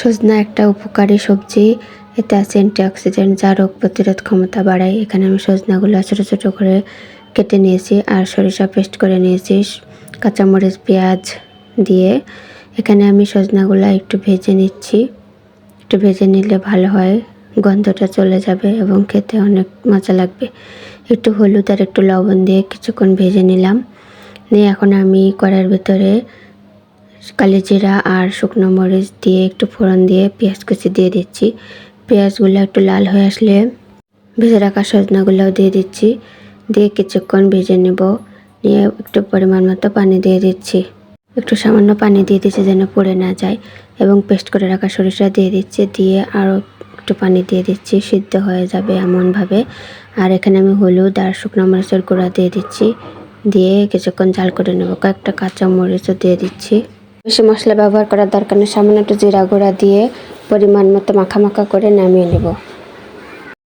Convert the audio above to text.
সজনা একটা উপকারী সবজি। এতে আছে অ্যান্টিঅক্সিডেন্ট, যা রোগ প্রতিরোধ ক্ষমতা বাড়ায়। এখানে আমি সজনাগুলো ছোটো ছোটো করে কেটে নিয়েছি আর সরিষা পেস্ট করে নিয়েছি কাঁচামরিচ পেঁয়াজ দিয়ে। এখানে আমি সজনাগুলো একটু ভেজে নিচ্ছি। একটু ভেজে নিলে ভালো হয়, গন্ধটা চলে যাবে এবং খেতে অনেক মজা লাগবে। একটু হলুদ আর একটু লবণ দিয়ে কিছুক্ষণ ভেজে নিলাম। নিয়ে এখন আমি কড়াইয়ের ভিতরে কালি জিরা আর শুকনো মরিচ দিয়ে একটু ফোড়ন দিয়ে পেঁয়াজ কুচি দিয়ে দিচ্ছি। পেঁয়াজগুলো একটু লাল হয়ে আসলে ভেজে রাখা সজনাগুলোও দিয়ে দিচ্ছি। দিয়ে কিছুক্ষণ ভেজে নেব। নিয়ে একটু পরিমাণ মতো পানি দিয়ে দিচ্ছি। একটু সামান্য পানি দিয়ে দিচ্ছি যেন পুড়ে না যায়, এবং পেস্ট করে রাখা সরিষা দিয়ে দিচ্ছি। দিয়ে আরও একটু পানি দিয়ে দিচ্ছি, সিদ্ধ হয়ে যাবে এমনভাবে। আর এখানে আমি হলুদ আর শুকনো মরিচের গুঁড়া দিয়ে দিচ্ছি। দিয়ে কিছুক্ষণ জাল করে নেব। কয়েকটা কাঁচা মরিচও দিয়ে দিচ্ছি। বেশি মশলা ব্যবহার করার দরকার নেই, সামান্য একটু জিরা গুঁড়া দিয়ে পরিমাণ মতো মাখা মাখা করে নামিয়ে নেব।